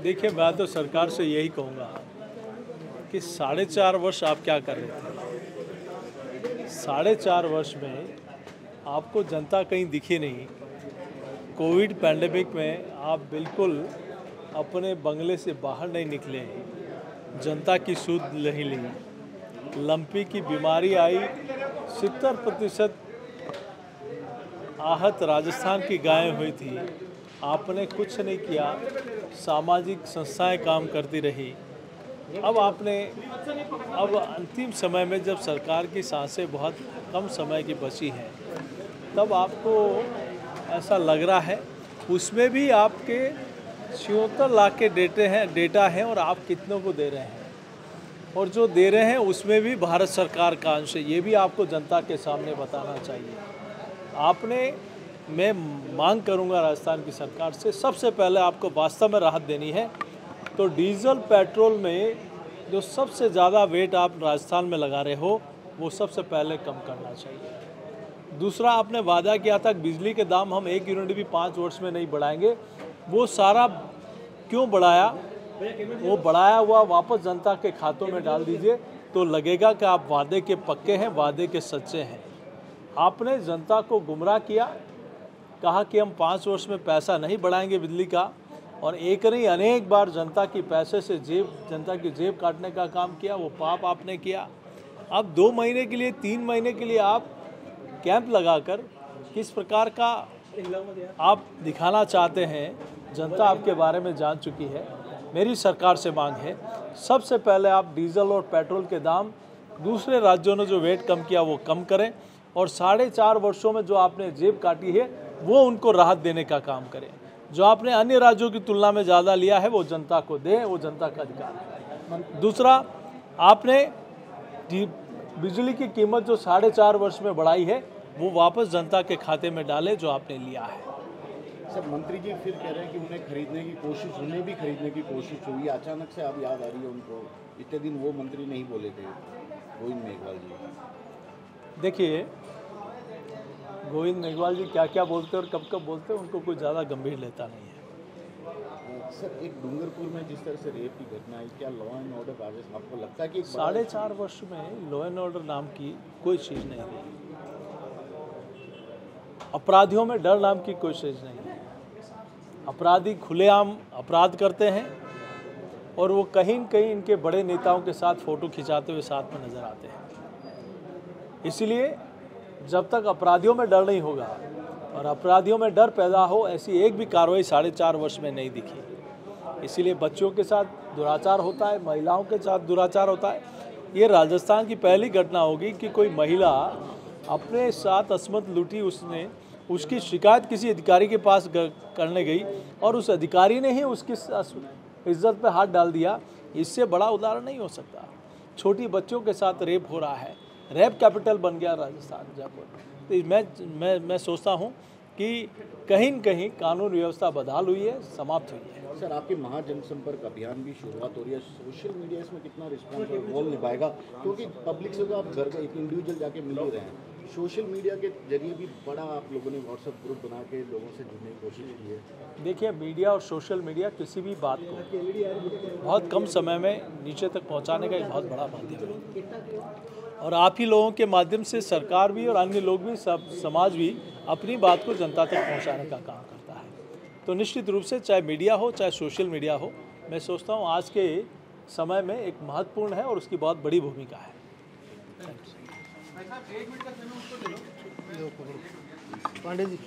देखिए, मैं तो सरकार से यही कहूँगा कि 4.5 वर्ष आप क्या कर रहे थे। 4.5 वर्ष में आपको जनता कहीं दिखी नहीं। कोविड पैंडेमिक में आप बिल्कुल अपने बंगले से बाहर नहीं निकले, जनता की सुध नहीं ली। लंपी की बीमारी आई, 70% आहत राजस्थान की गायें हुई थी, आपने कुछ नहीं किया। सामाजिक संस्थाएं काम करती रही। अब अंतिम समय में जब सरकार की सांसें बहुत कम समय की बची हैं, तब आपको ऐसा लग रहा है उसमें भी आपके 76 लाख के डेटा हैं और आप कितनों को दे रहे हैं, और जो दे रहे हैं उसमें भी भारत सरकार का अंश है। ये भी आपको जनता के सामने बताना चाहिए। मैं मांग करूंगा राजस्थान की सरकार से, सबसे पहले आपको वास्तव में राहत देनी है तो डीजल पेट्रोल में जो सबसे ज़्यादा वेट आप राजस्थान में लगा रहे हो वो सबसे पहले कम करना चाहिए। दूसरा, आपने वादा किया था कि बिजली के दाम हम 1 यूनिट भी 5 वर्ष में नहीं बढ़ाएंगे। वो सारा क्यों बढ़ाया? वो बढ़ाया हुआ वापस जनता के खातों में डाल दीजिए तो लगेगा कि आप वादे के पक्के हैं, वादे के सच्चे हैं। आपने जनता को गुमराह किया, कहा कि हम 5 वर्ष में पैसा नहीं बढ़ाएंगे बिजली का, और एक नहीं अनेक बार जनता की पैसे से जनता की जेब काटने का काम किया। वो पाप आपने किया। अब 2 महीने के लिए, 3 महीने के लिए आप कैंप लगाकर किस प्रकार का आप दिखाना चाहते हैं, जनता आपके बारे में जान चुकी है। मेरी सरकार से मांग है, सबसे पहले आप डीजल और पेट्रोल के दाम दूसरे राज्यों ने जो वेट कम किया वो कम करें, और 4.5 वर्षों में जो आपने जेब काटी है वो उनको राहत देने का काम करें। जो आपने अन्य राज्यों की तुलना में ज़्यादा लिया है वो जनता को दें, वो जनता का अधिकार है। दूसरा, आपने बिजली की कीमत जो 4.5 वर्ष में बढ़ाई है वो वापस जनता के खाते में डालें जो आपने लिया है। सर, मंत्री जी फिर कह रहे हैं कि उन्हें भी खरीदने की कोशिश हुई। अचानक से अब याद आ रही है उनको, इतने दिन वो मंत्री नहीं बोले थे, गोविंद मेघवाल जी। देखिए, गोविंद मेघवाल जी क्या क्या बोलते हैं और कब कब बोलते हैं उनको कोई ज़्यादा गंभीर लेता नहीं है। सर, एक डूंगरपुर में जिस तरह से रेप की घटना है, क्या लॉ एंड ऑर्डर राजस्थान आपको लगता है कि 4.5 वर्ष में लॉ एंड ऑर्डर नाम की कोई चीज़ नहीं है। अपराधियों में डर नाम की कोई चीज़ नहीं है। अपराधी खुलेआम अपराध करते हैं और वो कहीं न कहीं इनके बड़े नेताओं के साथ फ़ोटो खिंचाते हुए साथ में नज़र आते हैं। इसलिए जब तक अपराधियों में डर नहीं होगा और अपराधियों में डर पैदा हो, ऐसी एक भी कार्रवाई 4.5 वर्ष में नहीं दिखी। इसीलिए बच्चों के साथ दुराचार होता है, महिलाओं के साथ दुराचार होता है। ये राजस्थान की पहली घटना होगी कि कोई महिला अपने साथ असमत लूटी, उसकी शिकायत किसी अधिकारी के पास करने गई और उस अधिकारी ने ही उसकी इज्जत पे हाथ डाल दिया। इससे बड़ा उदाहरण नहीं हो सकता। छोटी बच्चों के साथ रेप हो रहा है, रेप कैपिटल बन गया राजस्थान, जयपुर। तो मैं सोचता हूँ कि कहीं न कहीं कानून व्यवस्था बदहाल हुई है, समाप्त हुई है। सर, आपके महाजनसंपर्क अभियान की शुरुआत हो रही है, सोशल मीडिया इसमें कितना रिस्पॉन्स और रोल निभाएगा? क्योंकि पब्लिक से तो आप घर एक इंडिविजुअल जाके मिल ही रहे हैं, सोशल मीडिया के जरिए भी बड़ा आप लोगों ने व्हाट्सएप ग्रुप बना के लोगों से जुड़ने की कोशिश की है। देखिए, मीडिया और सोशल मीडिया किसी भी बात को बहुत कम समय में नीचे तक पहुंचाने का एक बहुत बड़ा माध्यम है, और आप ही लोगों के माध्यम से सरकार भी और अन्य लोग भी, सब समाज भी अपनी बात को जनता तक पहुंचाने का काम करता है। तो निश्चित रूप से चाहे मीडिया हो चाहे सोशल मीडिया हो, मैं सोचता हूँ आज के समय में एक महत्वपूर्ण है और उसकी बहुत बड़ी भूमिका है। पांडे जी।